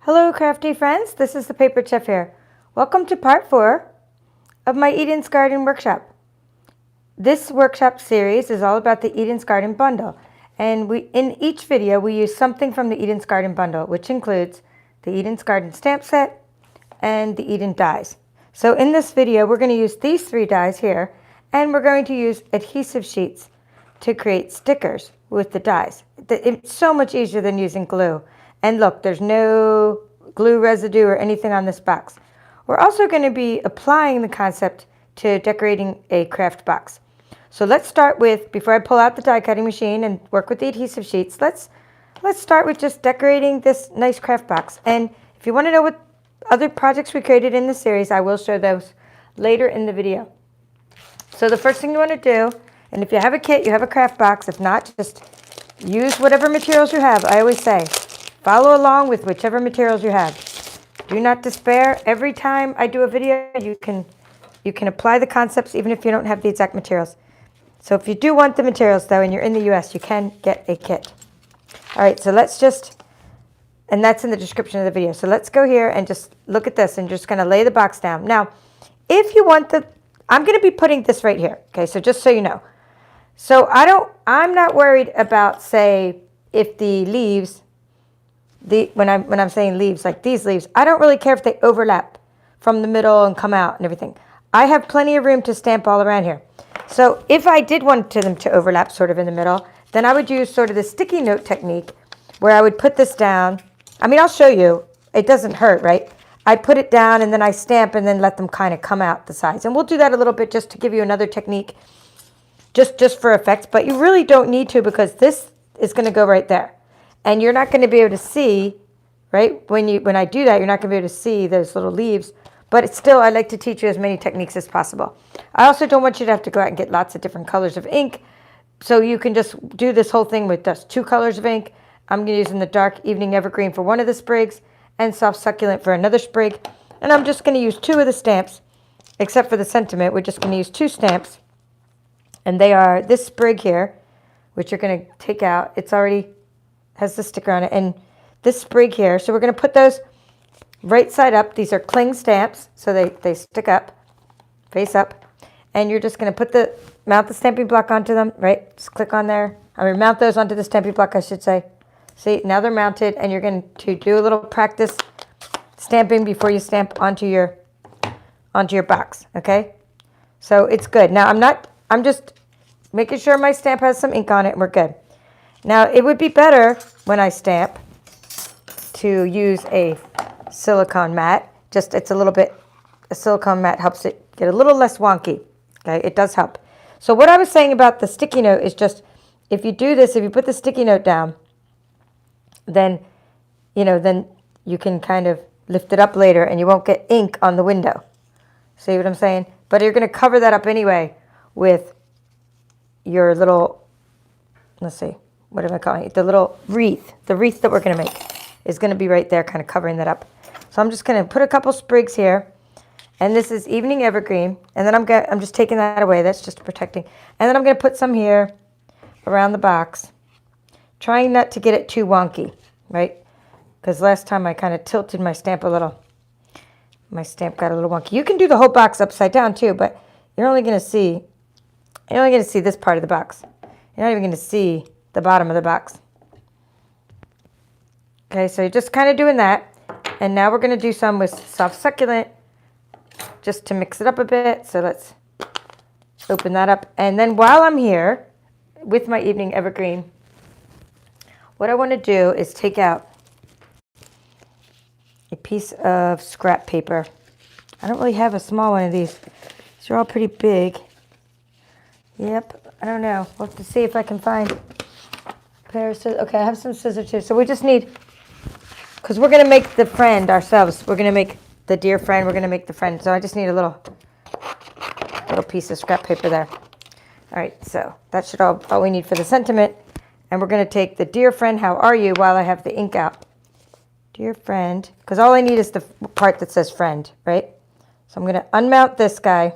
Hello crafty friends, this is the Paper Chef here. Welcome to part 4 of my Eden's Garden workshop. This workshop series is all about the Eden's Garden bundle, and in each video we use something from the Eden's Garden bundle, which includes the Eden's Garden stamp set and the Eden dies. So in this video we're going to use these 3 dies here, and we're going to use adhesive sheets to create stickers with the dies. It's so much easier than using glue. And look, there's no glue residue or anything on this box. We're also going to be applying the concept to decorating a craft box. So let's start with, before I pull out the die cutting machine and work with the adhesive sheets, let's start with just decorating this nice craft box. And if you want to know what other projects we created in this series, I will show those later in the video. So the first thing you want to do, and if you have a kit, you have a craft box. If not, just use whatever materials you have. I always say, follow along with whichever materials you have. Do not despair. Every time I do a video, you can apply the concepts even if you don't have the exact materials. So if you do want the materials though, and you're in the US, you can get a kit. All right, so let's just, and that's in the description of the video. So let's go here and just look at this and just gonna lay the box down. Now, if you want I'm gonna be putting this right here. Okay, so just so you know. So I'm not worried about, say, if the leaves, when I'm saying leaves, like these leaves, I don't really care if they overlap from the middle and come out and everything. I have plenty of room to stamp all around here. So if I did want them to overlap sort of in the middle, then I would use sort of the sticky note technique where I would put this down. I mean, I'll show you. It doesn't hurt, right? I put it down and then I stamp and then let them kind of come out the sides. And we'll do that a little bit just to give you another technique, just for effect. But you really don't need to, because this is going to go right there. And you're not going to be able to see, right? When I do that, you're not going to be able to see those little leaves. But it's still, I like to teach you as many techniques as possible. I also don't want you to have to go out and get lots of different colors of ink. So you can just do this whole thing with just 2 colors of ink. I'm going to use in the dark evening evergreen for one of the sprigs and soft succulent for another sprig. And I'm just going to use 2 of the stamps, except for the sentiment. We're just going to use 2 stamps. And they are this sprig here, which you're going to take out. It's already has the sticker on it, and this sprig here. So we're going to put those right side up. These are cling stamps, so they stick up, face up. And you're just going to mount the stamping block onto them, right? Just click on there. Mount those onto the stamping block, I should say. See, now they're mounted, and you're going to do a little practice stamping before you stamp onto your box, okay? So it's good. Now I'm just making sure my stamp has some ink on it, and we're good. Now, it would be better when I stamp to use a silicone mat. It's a silicone mat helps it get a little less wonky. Okay, it does help. So what I was saying about the sticky note is just, if you do this, if you put the sticky note down, then you can kind of lift it up later and you won't get ink on the window. See what I'm saying? But you're going to cover that up anyway with your little, let's see, what am I calling it? The little wreath. The wreath that we're going to make is going to be right there, kind of covering that up. So I'm just going to put a couple sprigs here. And this is evening evergreen. And then I'm just taking that away. That's just protecting. And then I'm going to put some here around the box, trying not to get it too wonky, right? Because last time I kind of tilted my stamp a little. My stamp got a little wonky. You can do the whole box upside down too, but you're only going to see this part of the box. You're not even going to see the bottom of the box. Okay, so you're just kind of doing that. And now we're going to do some with soft succulent just to mix it up a bit. So let's open that up. And then while I'm here with my evening evergreen, what I want to do is take out a piece of scrap paper. I don't really have a small one of these. These are all pretty big. Yep, I don't know. We'll have to see if I can find a pair of scissors. Okay, I have some scissors too. So we just need, because we're going to make the friend ourselves. We're going to make the dear friend. We're going to make the friend. So I just need a little piece of scrap paper there. All right, so that should all we need for the sentiment. And we're going to take the dear friend, how are you, while I have the ink out. Dear friend, because all I need is the part that says friend, right? So I'm going to unmount this guy,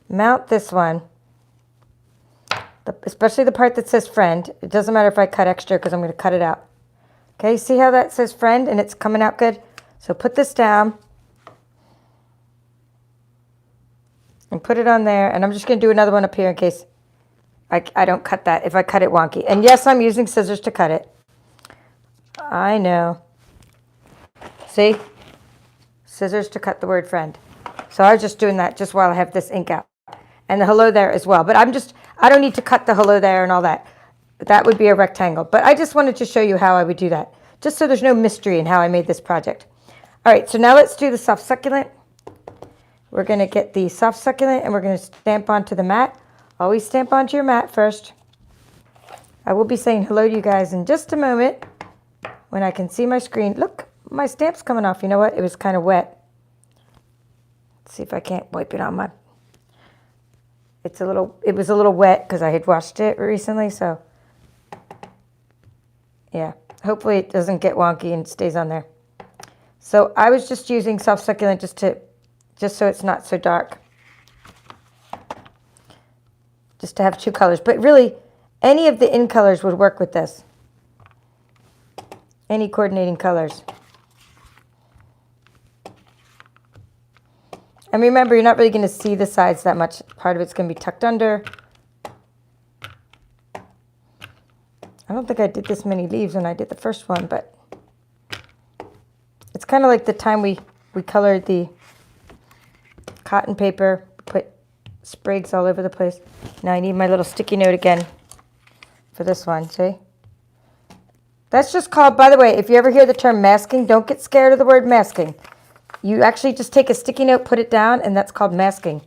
mount this one, especially the part that says friend. It doesn't matter if I cut extra because I'm going to cut it out. Okay, see how that says friend and it's coming out good? So put this down and put it on there. And I'm just going to do another one up here in case I don't cut that, if I cut it wonky. And yes, I'm using scissors to cut it. I know. See? Scissors to cut the word friend. So I was just doing that just while I have this ink out. And the hello there as well. But I don't need to cut the hello there and all that. That would be a rectangle. But I just wanted to show you how I would do that. Just so there's no mystery in how I made this project. All right, so now let's do the soft succulent. We're going to get the soft succulent and we're going to stamp onto the mat. Always stamp onto your mat first. I will be saying hello to you guys in just a moment when I can see my screen. Look, my stamp's coming off. You know what? It was kind of wet. Let's see if I can't wipe it on my... It was a little wet because I had washed it recently, so yeah. Hopefully it doesn't get wonky and stays on there. So I was just using soft succulent just so it's not so dark. Just to have two colors. But really, any of the in colors would work with this. Any coordinating colors. And remember, you're not really going to see the sides that much. Part of it's going to be tucked under. I don't think I did this many leaves when I did the first one, but it's kind of like the time we colored the cotton paper, put sprigs all over the place. Now I need my little sticky note again for this one, see? That's just called, by the way, if you ever hear the term masking, don't get scared of the word masking. You actually just take a sticky note, put it down, and that's called masking.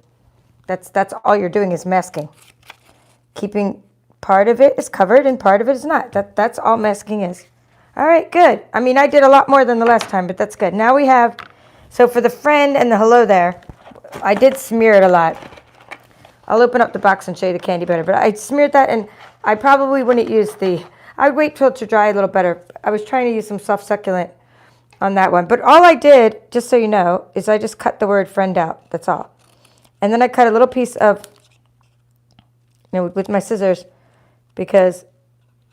That's all you're doing is masking. Keeping part of it is covered and part of it is not. That's all masking is. All right, good. I mean, I did a lot more than the last time, but that's good. Now we have, so for the friend and the hello there, I did smear it a lot. I'll open up the box and show you the candy better, but I smeared that and I probably wouldn't use I'd wait till it to dry a little better. I was trying to use some soft succulent on that one. But all I did, just so you know, is I just cut the word friend out. That's all. And then I cut a little piece of, with my scissors, because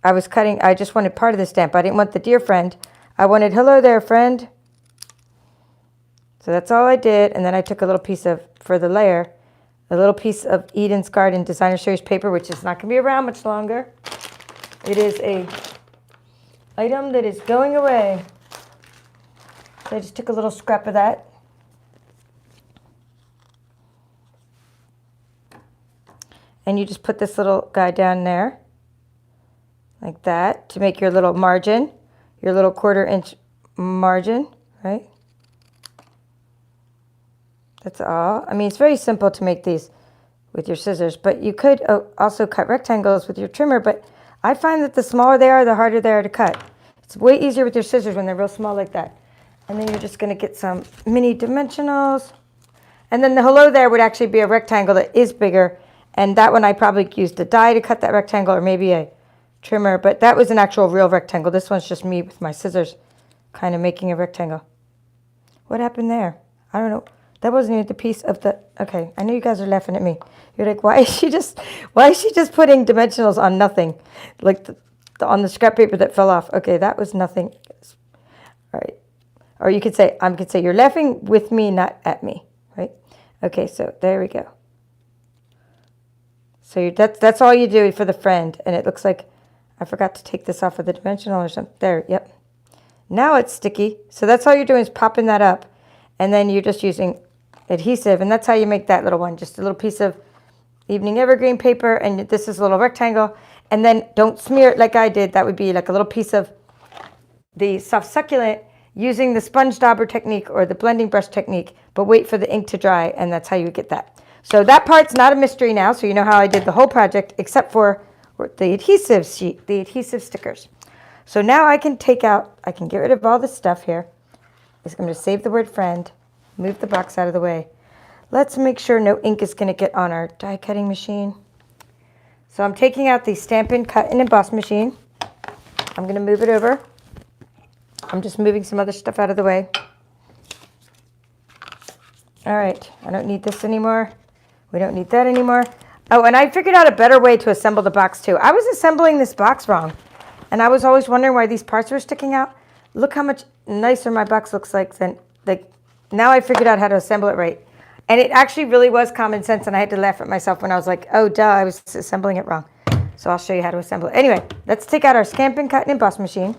I just wanted part of the stamp. I didn't want the dear friend. I wanted hello there, friend. So that's all I did. And then I took a little piece of, for the layer, a little piece of Eden's Garden Designer Series paper, which is not going to be around much longer. It is a item that is going away. So I just took a little scrap of that. And you just put this little guy down there, like that, to make your little margin, your little 1/4 inch margin, right? That's all. I mean, it's very simple to make these with your scissors, but you could also cut rectangles with your trimmer, but I find that the smaller they are, the harder they are to cut. It's way easier with your scissors when they're real small like that. And then you're just going to get some mini dimensionals. And then the hello there would actually be a rectangle that is bigger. And that one I probably used a die to cut that rectangle or maybe a trimmer. But that was an actual real rectangle. This one's just me with my scissors kind of making a rectangle. What happened there? I don't know. That wasn't even the piece of the... Okay, I know you guys are laughing at me. You're like, why is she just putting dimensionals on nothing? Like on the scrap paper that fell off. Okay, that was nothing. All right. Or you could say, you're laughing with me, not at me, right? Okay, so there we go. So that's all you do for the friend. And it looks like I forgot to take this off of the dimensional or something. There, yep. Now it's sticky. So that's all you're doing is popping that up. And then you're just using adhesive. And that's how you make that little one. Just a little piece of evening evergreen paper. And this is a little rectangle. And then don't smear it like I did. That would be like a little piece of the soft succulent using the sponge dauber technique or the blending brush technique, but wait for the ink to dry, and that's how you get that. So that part's not a mystery now, so you know how I did the whole project except for the adhesive sheet, the adhesive stickers. So now I can get rid of all this stuff here. I'm going to save the word friend, move the box out of the way. Let's make sure no ink is going to get on our die cutting machine. So I'm taking out the Stampin' Cut and Emboss machine. I'm going to move it over. I'm just moving some other stuff out of the way. All right, I don't need this anymore. We don't need that anymore. Oh, and I figured out a better way to assemble the box too. I was assembling this box wrong. And I was always wondering why these parts were sticking out. Look how much nicer my box looks like than, like, now I figured out how to assemble it right. And it actually really was common sense, and I had to laugh at myself when I was like, oh, duh, I was assembling it wrong. So I'll show you how to assemble it. Anyway, let's take out our Stampin' Cut and Emboss machine,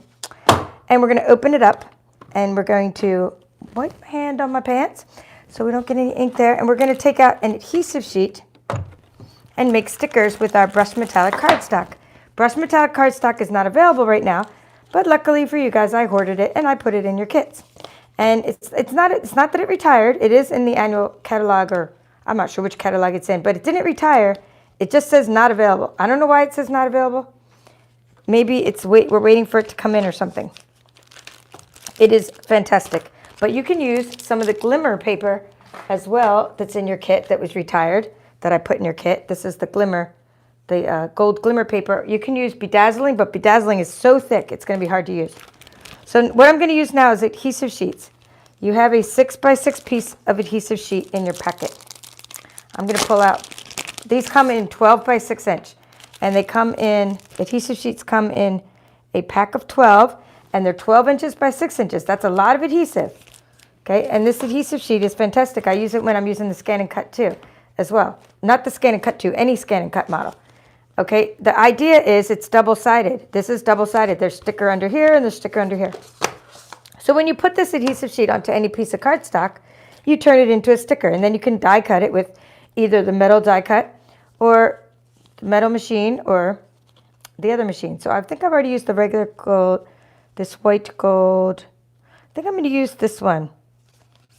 and we're going to open it up, and we're going to wipe my hand on my pants so we don't get any ink there, and we're going to take out an adhesive sheet and make stickers with our brushed metallic cardstock. Brushed metallic cardstock is not available right now, but luckily for you guys, I hoarded it and I put it in your kits. And it's not that it retired. It is in the annual catalog, or I'm not sure which catalog it's in, but it didn't retire. It just says not available. I don't know why it says not available. Maybe we're waiting for it to come in or something. It is fantastic. But you can use some of the glimmer paper as well that's in your kit that was retired, that I put in your kit. This is the glimmer, the gold glimmer paper. You can use bedazzling, but bedazzling is so thick, it's going to be hard to use. So what I'm going to use now is adhesive sheets. You have a 6x6 piece of adhesive sheet in your packet. I'm going to pull out. These come in 12 by 6 inch, and they come in, adhesive sheets come in a pack of 12, and they're 12 inches by 6 inches. That's a lot of adhesive. Okay, and this adhesive sheet is fantastic. I use it when I'm using the Scan and Cut 2 as well. Not the Scan and Cut 2, any Scan and Cut model. Okay, the idea is it's double-sided. This is double-sided. There's sticker under here and there's sticker under here. So when you put this adhesive sheet onto any piece of cardstock, you turn it into a sticker, and then you can die cut it with either the metal die cut or the metal machine or the other machine. So I think I've already used the regular gold, this white gold. I think I'm going to use this one.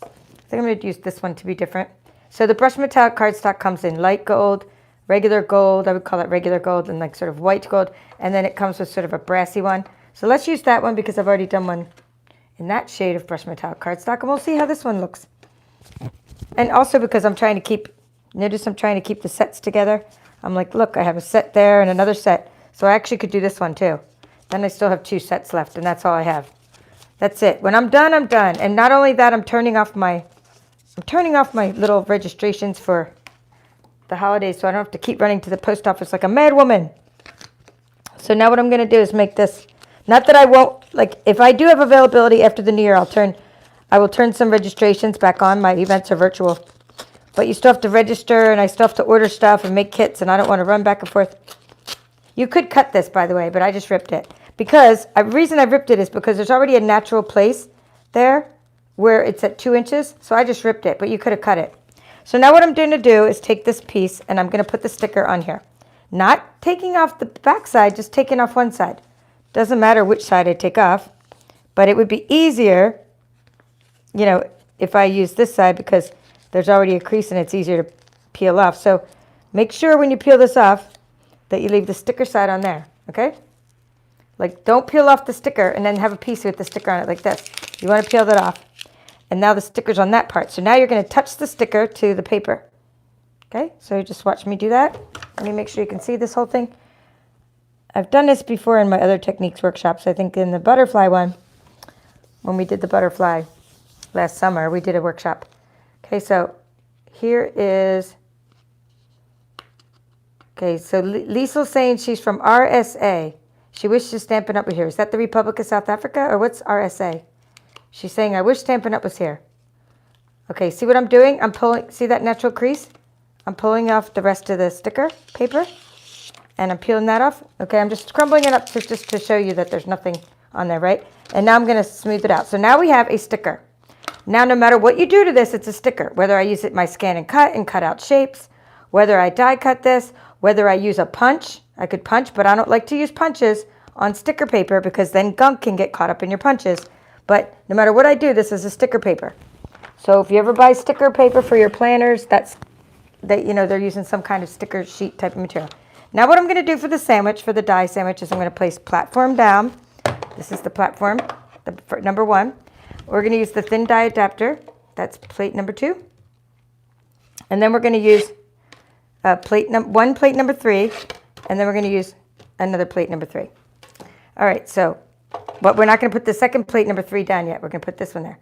I think I'm going to use this one to be different. So the brushed metallic cardstock comes in light gold, regular gold, I would call it regular gold, and like sort of white gold, and then it comes with sort of a brassy one. So let's use that one because I've already done one in that shade of brushed metallic cardstock, and we'll see how this one looks. And also because I'm trying to keep, notice I'm trying to keep the sets together. I'm like, look, I have a set there and another set, so I actually could do this one too. Then I still have 2 sets left, and that's all I have. That's it. When I'm done, I'm done. And not only that, I'm turning off my little registrations for the holidays, so I don't have to keep running to the post office like a mad woman. So now what I'm going to do is make this, not that I won't, like, if I do have availability after the new year, I will turn some registrations back on. My events are virtual, but you still have to register, and I still have to order stuff and make kits, and I don't want to run back and forth. You could cut this, by the way, but I just ripped it because the reason I ripped it is because there's already a natural place there where it's at 2 inches, so I just ripped it, but you could have cut it. So now what I'm going to do is take this piece, and I'm going to put the sticker on here. Not taking off the back side, just taking off one side. Doesn't matter which side I take off, but it would be easier, you know, if I use this side because there's already a crease and it's easier to peel off. So make sure when you peel this off that you leave the sticker side on there, okay? Like, don't peel off the sticker and then have a piece with the sticker on it like this. You want to peel that off. And now the sticker's on that part. So now you're going to touch the sticker to the paper. Okay, so just watch me do that. Let me make sure you can see this whole thing. I've done this before in my other techniques workshops. I think in the butterfly one, when we did the butterfly last summer, we did a workshop. Okay, so here is, okay, so Liesel's saying she's from RSA. She wishes Stampin' Up was here. Is that the Republic of South Africa, or what's RSA? She's saying, I wish Stampin' Up was here. Okay, see what I'm doing? I'm pulling, see that natural crease? I'm pulling off the rest of the sticker paper, and I'm peeling that off. Okay, I'm just crumbling it up just to show you that there's nothing on there, right? And now I'm going to smooth it out. So now we have a sticker. Now, no matter what you do to this, it's a sticker. Whether I use it my Scan and cut out shapes, whether I die cut this, whether I use a punch. I could punch, but I don't like to use punches on sticker paper because then gunk can get caught up in your punches. But no matter what I do, this is a sticker paper. So if you ever buy sticker paper for your planners, you know, they're using some kind of sticker sheet type of material. Now what I'm going to do for the sandwich, for the die sandwich, is I'm going to place platform down. This is the platform, number 1. We're going to use the thin die adapter. That's plate number 2. And then we're going to use plate number 3, and then we're going to use another plate number 3. All right, so, but we're not going to put the second plate number 3 down yet. We're going to put this one there.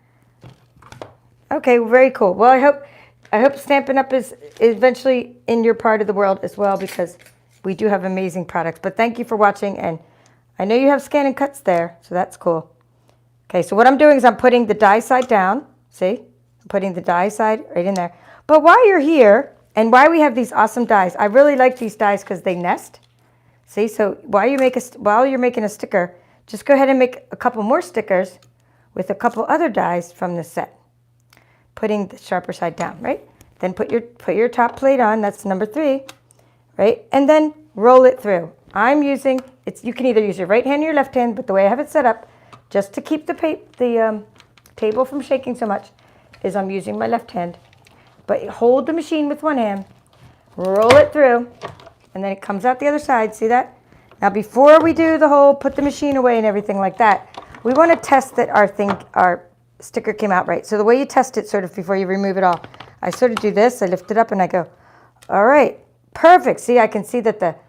Okay, very cool. Well, I hope Stampin' Up is eventually in your part of the world as well, because we do have amazing products. But thank you for watching, and I know you have scan and cuts there, so that's cool. Okay, so what I'm doing is I'm putting the die side down. See? I'm putting the die side right in there. But while you're here, and why we have these awesome dies, I really like these dies because they nest. See, so while you're making a sticker, just go ahead and make a couple more stickers with a couple other dies from this set. Putting the sharper side down, right? Then put your top plate on, that's number 3, right? And then roll it through. I'm using, you can either use your right hand or your left hand, but the way I have it set up, just to keep the table from shaking so much, is I'm using my left hand. But hold the machine with one hand, roll it through, and then it comes out the other side. See that? Now before we do the whole put the machine away and everything like that, we want to test that our sticker came out right. So the way you test it sort of before you remove it all, I sort of do this, I lift it up and I go, all right, perfect. See, I can see that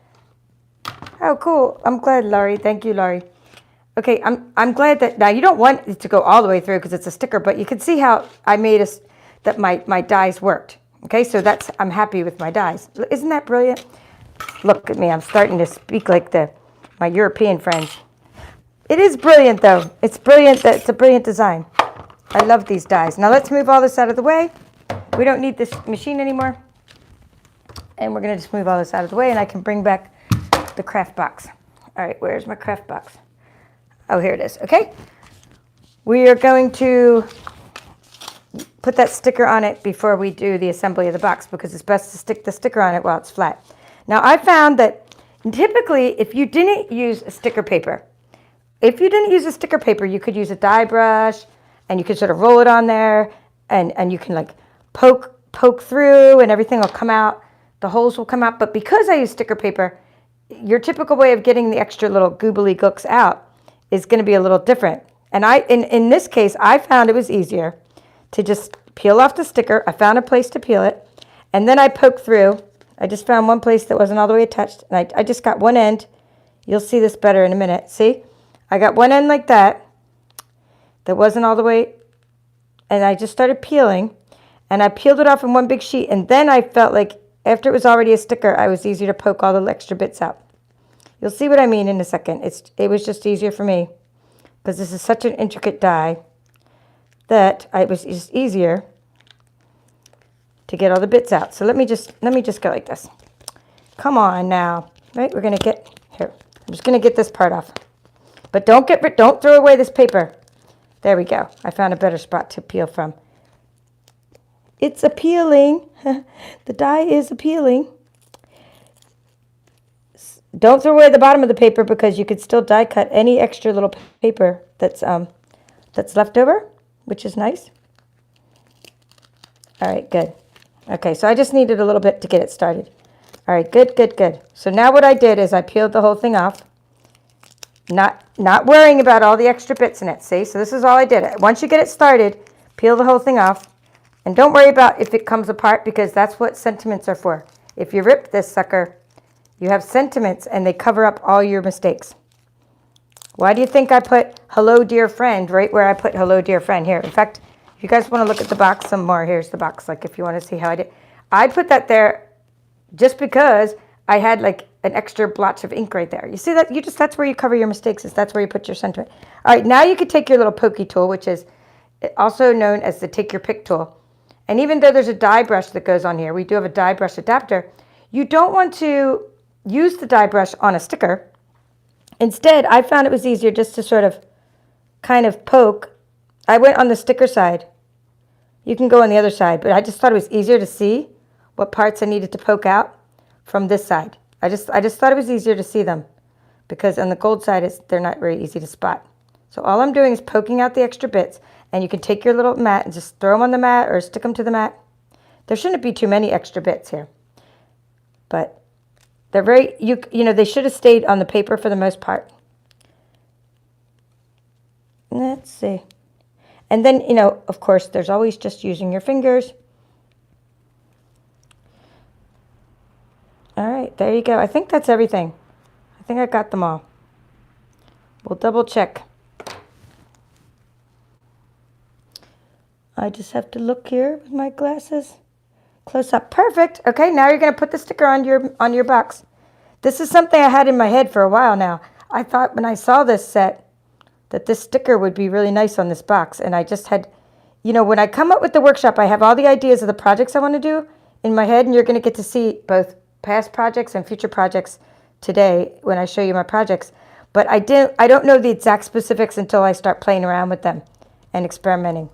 oh cool. I'm glad, Laurie. Thank you, Laurie. Okay, I'm glad that, now you don't want it to go all the way through because it's a sticker, but you can see how I made that my dies worked. Okay, so I'm happy with my dies. Isn't that brilliant? Look at me, I'm starting to speak like my European friends. It is brilliant though. It's brilliant, it's a brilliant design. I love these dies. Now let's move all this out of the way. We don't need this machine anymore. And we're gonna just move all this out of the way and I can bring back the Kraft box. All right, where's my Kraft box? Oh, here it is, okay. We are going to put that sticker on it before we do the assembly of the box because it's best to stick the sticker on it while it's flat. Now I found that typically if you didn't use a sticker paper, you could use a die brush and you could sort of roll it on there and you can like poke through and everything will come out, the holes will come out. But because I use sticker paper, your typical way of getting the extra little goobly gooks out is going to be a little different. And in this case, I found it was easier to just peel off the sticker. I found a place to peel it and then I poked through. I just found one place that wasn't all the way attached and I just got one end. You'll see this better in a minute. See, I got one end like that wasn't all the way, and I just started peeling and I peeled it off in one big sheet, and then I felt like after it was already a sticker, I was easier to poke all the extra bits out. You'll see what I mean in a second. It was just easier for me because this is such an intricate die that it was just easier to get all the bits out. So let me just go like this. Come on now, right? We're gonna get here. I'm just gonna get this part off, but don't throw away this paper. There we go. I found a better spot to peel from. It's appealing. The die is appealing. Don't throw away the bottom of the paper because you could still die cut any extra little paper that's left over, which is nice. All right, good. Okay, so I just needed a little bit to get it started. All right, good. So now what I did is I peeled the whole thing off, not worrying about all the extra bits in it, see? So this is all I did. Once you get it started, peel the whole thing off, and don't worry about if it comes apart because that's what sentiments are for. If you rip this sucker, you have sentiments and they cover up all your mistakes. Why do you think I put hello dear friend right where I put hello dear friend here? In fact, if you guys want to look at the box some more, here's the box, like if you want to see how I did. I put that there just because I had like an extra blotch of ink right there. You see that? That's where you cover your mistakes, that's where you put your sentiment. All right, now you could take your little pokey tool, which is also known as the take your pick tool. And even though there's a die brush that goes on here, we do have a die brush adapter, you don't want to use the die brush on a sticker. Instead, I found it was easier just to sort of kind of poke. I went on the sticker side. You can go on the other side, but I just thought it was easier to see what parts I needed to poke out from this side. I just thought it was easier to see them because on the gold side, they're not very easy to spot. So all I'm doing is poking out the extra bits, and you can take your little mat and just throw them on the mat or stick them to the mat. There shouldn't be too many extra bits here, but they're very, you know, they should have stayed on the paper for the most part. Let's see. And then, you know, of course, there's always just using your fingers. All right, there you go. I think that's everything. I think I got them all. We'll double check. I just have to look here with my glasses. Close up. Perfect. Okay, now you're going to put the sticker on your box. This is something I had in my head for a while now. I thought when I saw this set that this sticker would be really nice on this box. And I just had, you know, when I come up with the workshop, I have all the ideas of the projects I want to do in my head, and you're going to get to see both past projects and future projects today when I show you my projects. But I don't know the exact specifics until I start playing around with them and experimenting.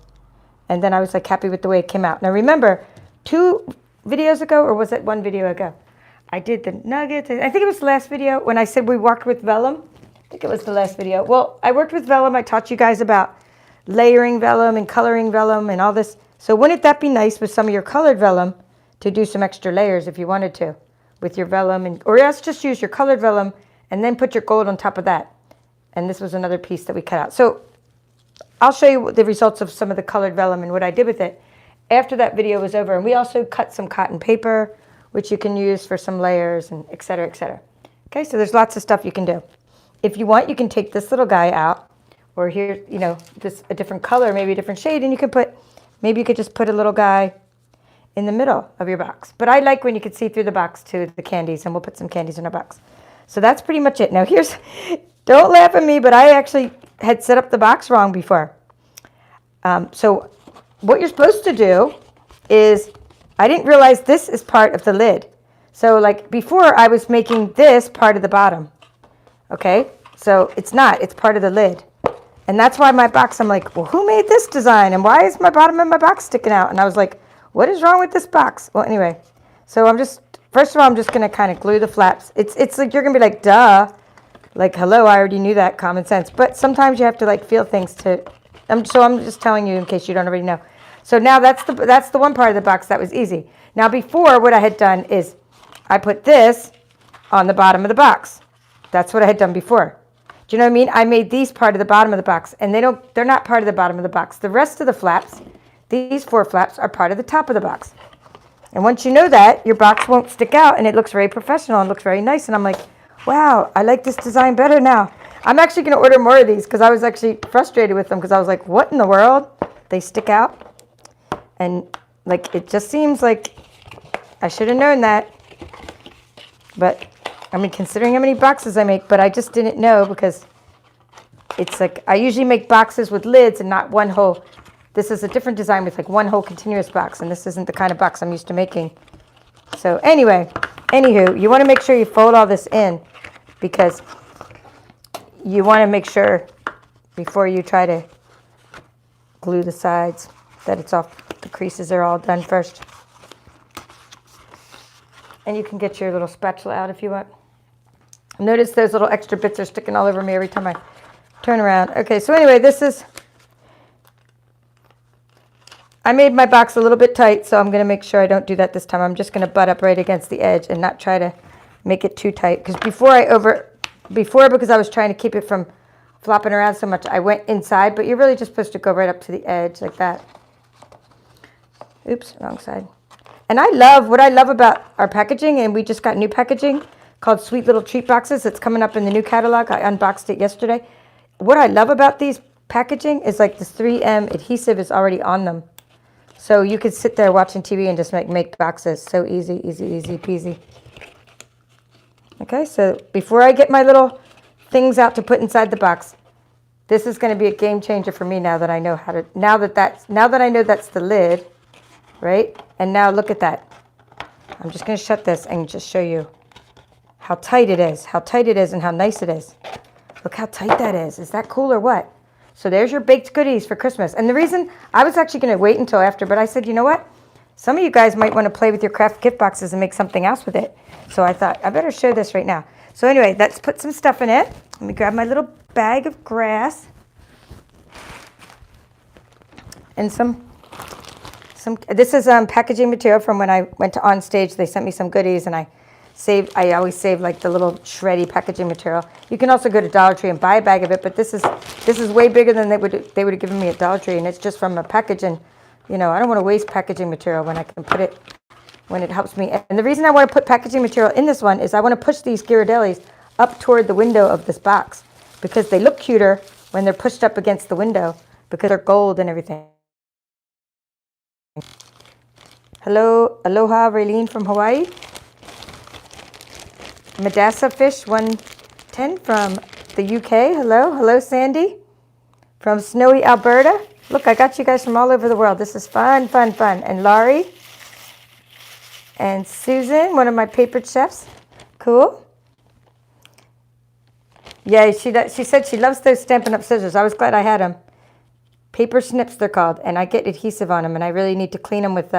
And then I was like happy with the way it came out. Now remember, 2 videos ago, or was it 1 video ago, I did the nuggets. I think it was the last video when I said we worked with vellum. I think it was the last video. Well, I worked with vellum. I taught you guys about layering vellum and coloring vellum and all this. So wouldn't that be nice with some of your colored vellum to do some extra layers if you wanted to with your vellum, and or else just use your colored vellum and then put your gold on top of that. And this was another piece that we cut out. So I'll show you the results of some of the colored vellum and what I did with it after that video was over. And we also cut some cotton paper, which you can use for some layers and et cetera, et cetera. Okay, so there's lots of stuff you can do. If you want, you can take this little guy out, or here, you know, this a different color, maybe a different shade, and you could put, maybe you could just put a little guy in the middle of your box. But I like when you can see through the box to the candies, and we'll put some candies in our box. So that's pretty much it. Now here's, don't laugh at me, but I actually had set up the box wrong before. So what you're supposed to do is, I didn't realize this is part of the lid. So like before I was making this part of the bottom. Okay, so it's not, it's part of the lid. And that's why my box, I'm like, well, who made this design? And why is my bottom of my box sticking out? And I was like, what is wrong with this box? Well, anyway, so I'm just, first of all, I'm just going to kind of glue the flaps. It's like, you're going to be like, duh. Like, hello, I already knew that, common sense. But sometimes you have to like feel things to, so I'm just telling you in case you don't already know. So now that's the one part of the box that was easy. Now before, what I had done is I put this on the bottom of the box. That's what I had done before. Do you know what I mean? I made these part of the bottom of the box, and they're not part of the bottom of the box. The rest of the flaps, these 4 flaps, are part of the top of the box. And once you know that, your box won't stick out, and it looks very professional and looks very nice. And I'm like, wow, I like this design better now. I'm actually going to order more of these because I was actually frustrated with them because I was like, what in the world? They stick out. And like, it just seems like I should have known that. But I mean, considering how many boxes I make, but I just didn't know because it's like, I usually make boxes with lids and not one whole. This is a different design with like one whole continuous box, and this isn't the kind of box I'm used to making. So anyway, anywho, you want to make sure you fold all this in because you want to make sure before you try to glue the sides that it's off, the creases are all done first. And you can get your little spatula out if you want. Notice those little extra bits are sticking all over me every time I turn around. Okay, so anyway, I made my box a little bit tight, so I'm going to make sure I don't do that this time. I'm just going to butt up right against the edge and not try to make it too tight. Because before, because I was trying to keep it from flopping around so much, I went inside, but you're really just supposed to go right up to the edge like that. Oops, wrong side. And what I love about our packaging, and we just got new packaging called Sweet Little Treat Boxes. It's coming up in the new catalog. I unboxed it yesterday. What I love about these packaging is like this 3M adhesive is already on them. So you could sit there watching TV and just make boxes. So easy, easy, easy peasy. Okay, so before I get my little things out to put inside the box, this is going to be a game changer for me now that I know how to, now that I know that's the lid, right? And now look at that. I'm just going to shut this and just show you how tight it is and how nice it is. Look how tight that is. Is that cool or what? So there's your baked goodies for Christmas. And the reason, I was actually going to wait until after, but I said, you know what? Some of you guys might want to play with your Kraft gift boxes and make something else with it. So I thought, I better show this right now. So anyway, let's put some stuff in it. Let me grab my little bag of grass. And this is packaging material from when I went to On Stage. They sent me some goodies, and I always save like the little shreddy packaging material. You can also go to Dollar Tree and buy a bag of it, but this is way bigger than they would have given me at Dollar Tree, and it's just from a package. And you know, I don't want to waste packaging material when I can put it when it helps me. And the reason I want to put packaging material in this one is I want to push these Ghirardellis up toward the window of this box because they look cuter when they're pushed up against the window because they're gold and everything. Hello, aloha, Raylene from Hawaii. Madassa fish 110 from the UK. Hello. Hello, Sandy. From snowy Alberta. Look, I got you guys from all over the world. This is fun, fun, fun. And Laurie. And Susan, one of my paper chefs. Cool. Yeah, she said she loves those Stampin' Up! Scissors. I was glad I had them. Paper snips, they're called. And I get adhesive on them, and I really need to clean them with,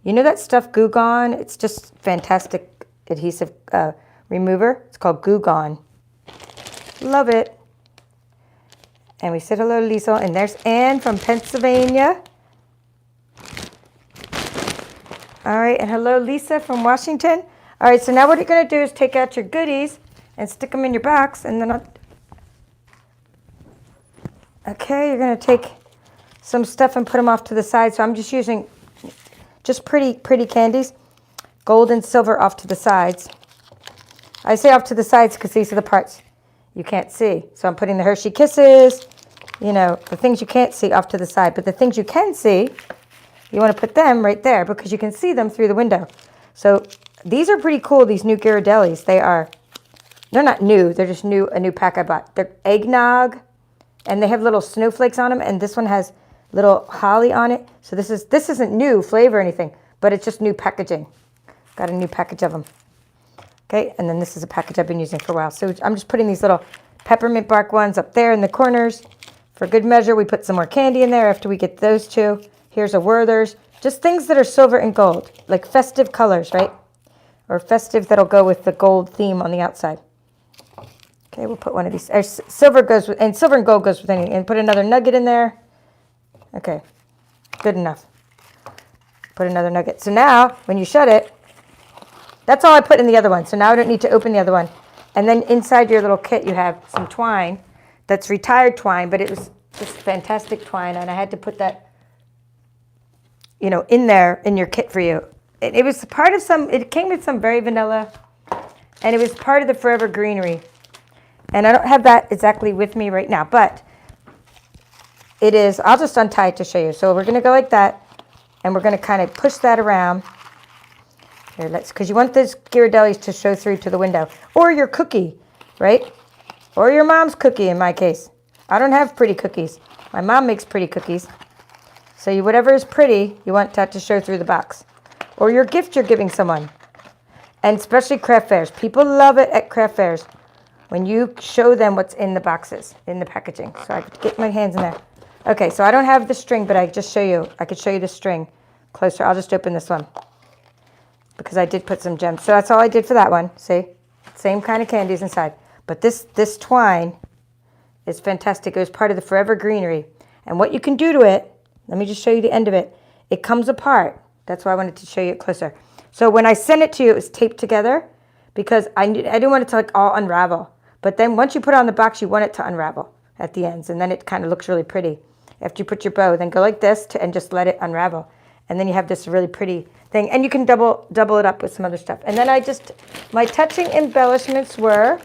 you know that stuff, Goo Gone? It's just fantastic adhesive remover. It's called Goo Gone. Love it. And we said hello to Lisa. And there's Anne from Pennsylvania. All right, and hello, Lisa from Washington. All right, so now what you're going to do is take out your goodies and stick them in your box. And then okay, you're going to take some stuff and put them off to the side. So I'm just using just pretty candies, gold and silver off to the sides. I say off to the sides because these are the parts you can't see. So I'm putting the Hershey Kisses, you know, the things you can't see off to the side. But the things you can see, you want to put them right there because you can see them through the window. So these are pretty cool, these new Ghirardellis. They're not new, they're just a new pack I bought. They're eggnog, and they have little snowflakes on them, and this one has little holly on it. So this isn't new flavor or anything, but it's just new packaging. Got a new package of them. Okay, and then this is a package I've been using for a while. So I'm just putting these little peppermint bark ones up there in the corners. For good measure, we put some more candy in there after we get those two. Here's a Werther's. Just things that are silver and gold, like festive colors, right? Or festive that'll go with the gold theme on the outside. Okay, we'll put one of these. Silver goes with, and silver and gold goes with anything. And put another nugget in there. Okay, good enough. Put another nugget. So now, when you shut it, that's all I put in the other one. So now I don't need to open the other one. And then inside your little kit, you have some twine. That's retired twine, but it was just fantastic twine. And I had to put that, you know, in there in your kit for you. It was part of it came with some very vanilla, and it was part of the Forever Greenery. And I don't have that exactly with me right now, but it is, I'll just untie it to show you. So we're going to go like that, and we're going to kind of push that around. Here, because you want those Ghirardellis to show through to the window. Or your cookie, right? Or your mom's cookie in my case. I don't have pretty cookies. My mom makes pretty cookies. So whatever is pretty, you want that to show through the box. Or your gift you're giving someone. And especially craft fairs. People love it at craft fairs when you show them what's in the boxes, in the packaging. So I could get my hands in there. Okay, so I don't have the string, but I could show you the string closer. I'll just open this one because I did put some gems. So that's all I did for that one. See? Same kind of candies inside. But this twine is fantastic. It was part of the Forever Greenery. And what you can do to it, let me just show you the end of it. It comes apart. That's why I wanted to show you it closer. So when I sent it to you, it was taped together because I didn't want it to like all unravel. But then once you put it on the box, you want it to unravel at the ends. And then it kind of looks really pretty. After you put your bow, then go like this and just let it unravel. And then you have this really pretty thing. And you can double it up with some other stuff. And then my touching embellishments were,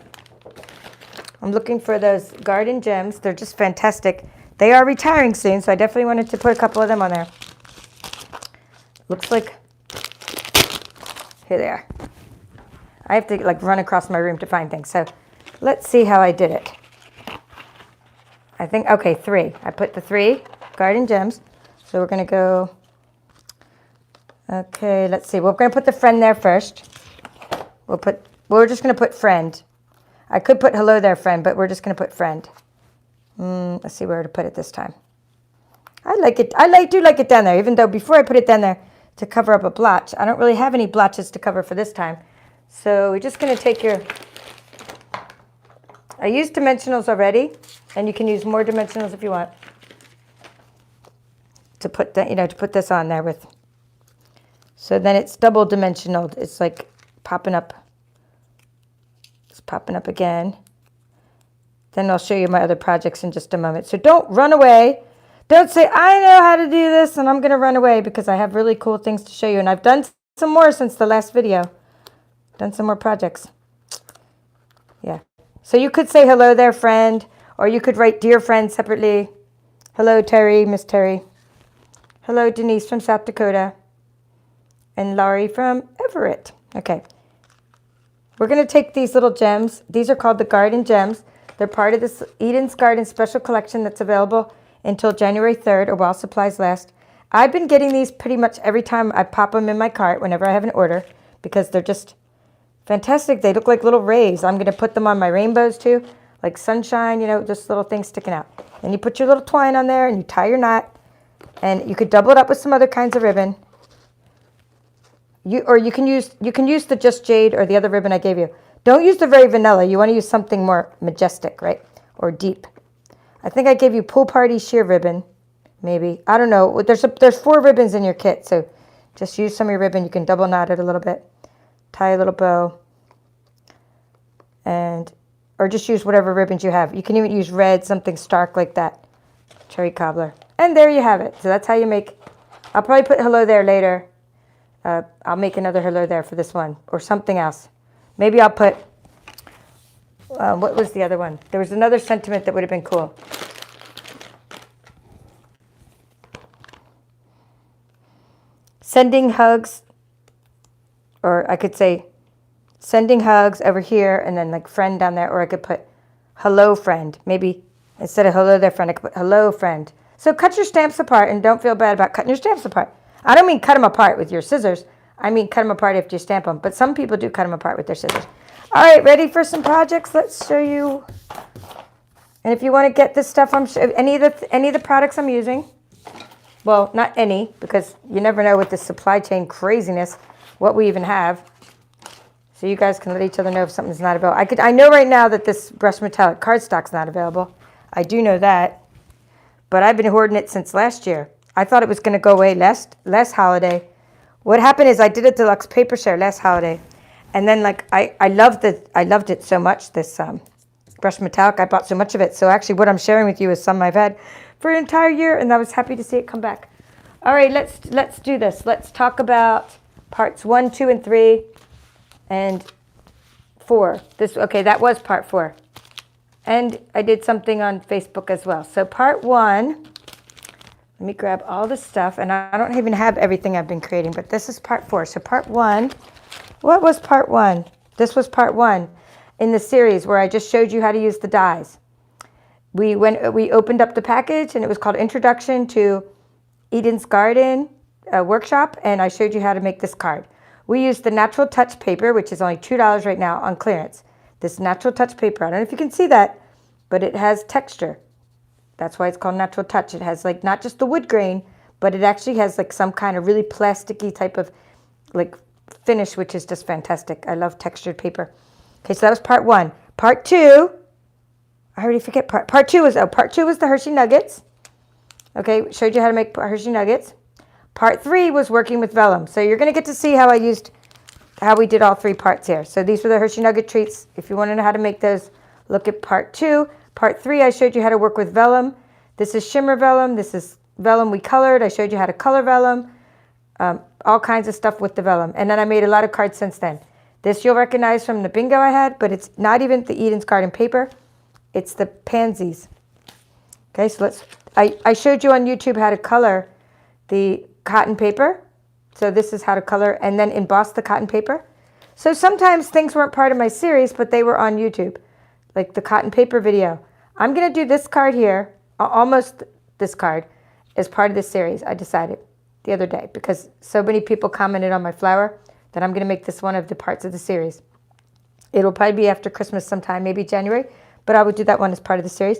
I'm looking for those garden gems. They're just fantastic. They are retiring soon, so I definitely wanted to put a couple of them on there. Looks like, here they are. I have to like run across my room to find things. So let's see how I did it. I think, okay, 3. I put the 3 garden gems. So we're going to go, okay, let's see. We're going to put the friend there first. We're just going to put friend. I could put hello there, friend, but we're just going to put friend. Let's see where to put it this time. I like it. Do like it down there, even though before I put it down there to cover up a blotch, I don't really have any blotches to cover for this time. So we're just going to take I used dimensionals already, and you can use more dimensionals if you want to put that, to put this on there with. So then it's double dimensional. It's like popping up. It's popping up again. Then I'll show you my other projects in just a moment. So don't run away. Don't say, I know how to do this, and I'm going to run away, because I have really cool things to show you. And I've done some more since the last video. Done some more projects. Yeah. So you could say hello there, friend, or you could write dear friend separately. Hello, Terry, Miss Terry. Hello, Denise from South Dakota. And Laurie from Everett. Okay. We're going to take these little gems. These are called the garden gems. They're part of this Eden's Garden special collection that's available until January 3rd or while supplies last. I've been getting these pretty much every time I pop them in my cart whenever I have an order because they're just fantastic. They look like little rays. I'm going to put them on my rainbows too, like sunshine, you know, just little things sticking out. And you put your little twine on there and you tie your knot. And you could double it up with some other kinds of ribbon. You can use the Just Jade or the other ribbon I gave you. Don't use the very vanilla. You want to use something more majestic, right? Or deep. I think I gave you Pool Party sheer ribbon, maybe. I don't know. There's 4 ribbons in your kit, so just use some of your ribbon. You can double knot it a little bit. Tie a little bow. Or just use whatever ribbons you have. You can even use red, something stark like that. Cherry cobbler. And there you have it. So that's how you make. I'll probably put hello there later. I'll make another hello there for this one. Or something else. Maybe I'll put, what was the other one? There was another sentiment that would have been cool. Sending hugs. Or I could say, sending hugs over here and then like friend down there. Or I could put hello friend. Maybe instead of hello there friend, I could put hello friend. So cut your stamps apart and don't feel bad about cutting your stamps apart. I don't mean cut them apart with your scissors. I mean cut them apart after you stamp them. But some people do cut them apart with their scissors. All right, ready for some projects? Let's show you. And if you want to get this stuff, any of the products I'm using. Well, not any, because you never know with the supply chain craziness what we even have. So you guys can let each other know if something's not available. I know right now that this brushed metallic cardstock's not available. I do know that. But I've been hoarding it since last year. I thought it was going to go away last holiday. What happened is I did a deluxe paper share last holiday. And then like I loved it so much, this brushed metallic. I bought so much of it. So actually what I'm sharing with you is some I've had for an entire year, and I was happy to see it come back. All right, let's do this. Let's talk about parts 1, 2, and 3, and 4. That was part 4. And I did something on Facebook as well. So part 1, let me grab all the stuff. And I don't even have everything I've been creating, but this is part 4. So part 1, what was part 1? This was part 1 in the series where I just showed you how to use the dies. We opened up the package, and it was called Introduction to Eden's Garden Workshop, and I showed you how to make this card. We used the Natural Touch paper, which is only $2 right now on clearance. This Natural Touch paper, I don't know if you can see that, but it has texture. That's why it's called Natural Touch. It has like not just the wood grain, but it actually has like some kind of really plasticky type of like finish, which is just fantastic. I love textured paper. Okay, so that was part 1. Part 2, I already forget part 2 was the Hershey Nuggets. Okay, showed you how to make Hershey Nuggets. Part 3 was working with vellum. So you're going to get to see how we did all 3 parts here. So these were the Hershey Nugget treats. If you want to know how to make those, look at part 2. Part 3, I showed you how to work with vellum. This is shimmer vellum. This is vellum we colored. I showed you how to color vellum. All kinds of stuff with the vellum. And then I made a lot of cards since then. This you'll recognize from the bingo I had, but it's not even the Eden's Garden paper. It's the pansies. Okay, so I showed you on YouTube how to color the cotton paper. So this is how to color and then emboss the cotton paper. So sometimes things weren't part of my series, but they were on YouTube, like the cotton paper video. I'm going to do this card here, almost this card, as part of this series, I decided the other day, because so many people commented on my flower that I'm going to make this one of the parts of the series. It'll probably be after Christmas sometime, maybe January, but I would do that one as part of the series.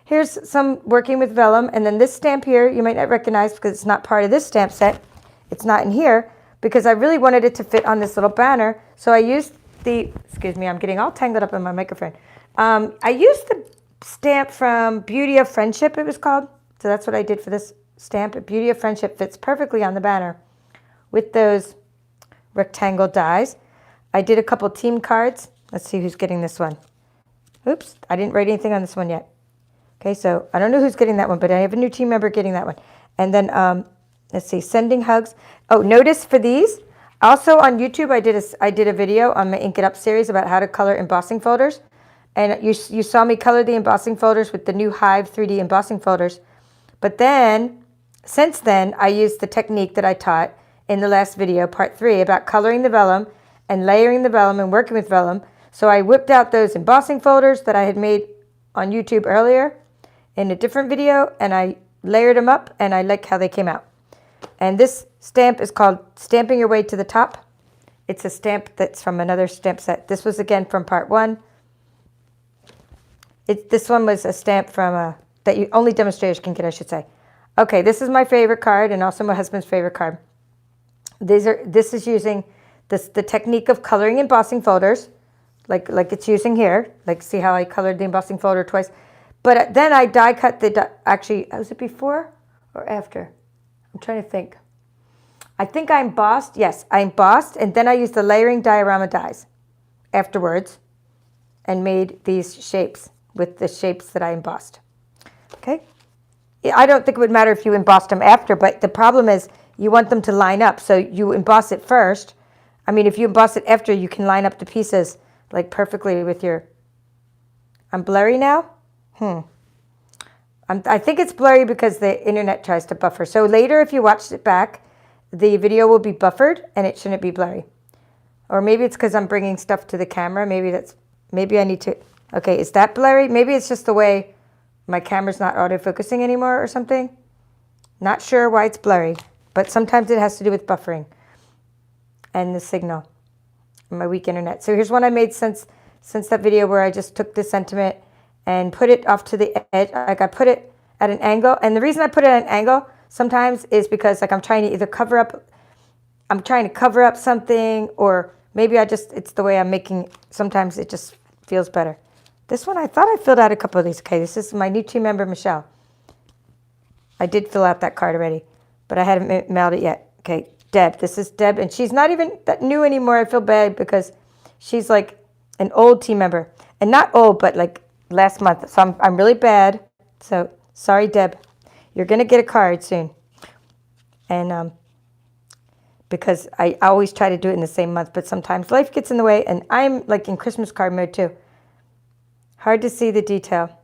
Here's some working with vellum, and then this stamp here you might not recognize because it's not part of this stamp set. It's not in here because I really wanted it to fit on this little banner. So I used excuse me, I'm getting all tangled up in my microphone. I used the stamp from Beauty of Friendship, it was called. So that's what I did for this stamp. Beauty of Friendship fits perfectly on the banner with those rectangle dies. I did a couple team cards. Let's see who's getting this one. Oops, I didn't write anything on this one yet. Okay, so I don't know who's getting that one, but I have a new team member getting that one. And then, let's see, sending hugs. Oh, notice for these, also on YouTube, I did a video on my Ink It Up series about how to color embossing folders. And you saw me color the embossing folders with the new Hive 3D embossing folders. But then, since then, I used the technique that I taught in the last video, part 3, about coloring the vellum and layering the vellum and working with vellum. So I whipped out those embossing folders that I had made on YouTube earlier in a different video, and I layered them up, and I like how they came out. And this stamp is called Stamping Your Way to the Top. It's a stamp that's from another stamp set. This was again from part 1. This one was a stamp from that only demonstrators can get, I should say. Okay, this is my favorite card and also my husband's favorite card. This is using the technique of coloring embossing folders, like it's using here. Like, see how I colored the embossing folder twice? But then I die cut actually, was it before or after? I'm trying to think. I think I embossed, yes, I embossed, and then I used the layering diorama dies afterwards and made these shapes with the shapes that I embossed. Okay? I don't think it would matter if you embossed them after, but the problem is you want them to line up, so you emboss it first. I mean, if you emboss it after, you can line up the pieces like perfectly with your... I'm blurry now? I think it's blurry because the internet tries to buffer. So later, if you watch it back, the video will be buffered and it shouldn't be blurry. Or maybe it's because I'm bringing stuff to the camera. Maybe I need to... Okay, is that blurry? Maybe it's just the way my camera's not autofocusing anymore or something. Not sure why it's blurry, but sometimes it has to do with buffering and the signal on my weak internet. So here's one I made since that video where I just took this sentiment and put it off to the edge. Like, I put it at an angle, and the reason I put it at an angle sometimes is because, like, I'm trying to either cover up something, or maybe it's the way I'm making, sometimes it just feels better. This one, I thought I filled out a couple of these. Okay, this is my new team member, Michelle. I did fill out that card already, but I hadn't mailed it yet. Okay, Deb, this is Deb, and she's not even that new anymore. I feel bad because she's like an old team member, and not old, but like last month. So I'm really bad. So sorry, Deb. You're gonna get a card soon, and because I always try to do it in the same month, but sometimes life gets in the way, and I'm like in Christmas card mode too. Hard to see the detail.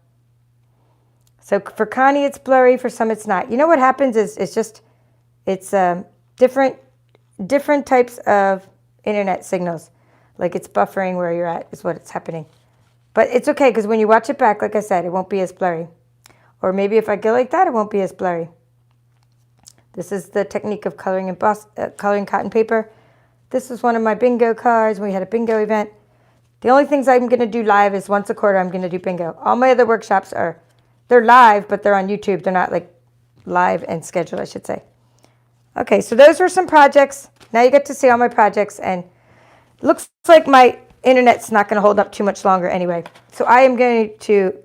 So for Connie, it's blurry. For some, it's not. You know what happens is it's different types of internet signals. Like, it's buffering where you're at is what's happening. But it's okay, because when you watch it back, like I said, it won't be as blurry. Or maybe if I go like that, it won't be as blurry. This is the technique of coloring coloring cotton paper. This is one of my bingo cards. We had a bingo event. The only things I'm going to do live is once a quarter I'm going to do bingo. All my other workshops they're live, but they're on YouTube. They're not like live and scheduled, I should say. Okay, so those were some projects. Now you get to see all my projects, and it looks like my internet's not going to hold up too much longer anyway. So I am going to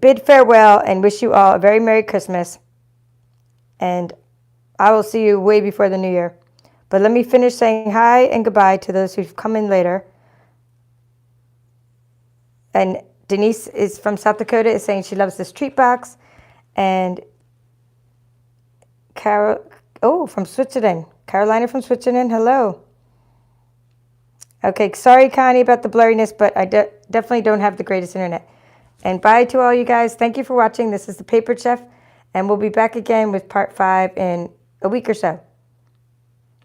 bid farewell and wish you all a very Merry Christmas. And I will see you way before the New Year. But let me finish saying hi and goodbye to those who've come in later. And Denise is from South Dakota, is saying she loves this treat box. And Carol, from Switzerland. Carolina from Switzerland, hello. Okay, sorry, Connie, about the blurriness, but I definitely don't have the greatest internet. And bye to all you guys. Thank you for watching. This is the Paper Chef, and we'll be back again with part 5 in a week or so.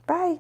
Bye.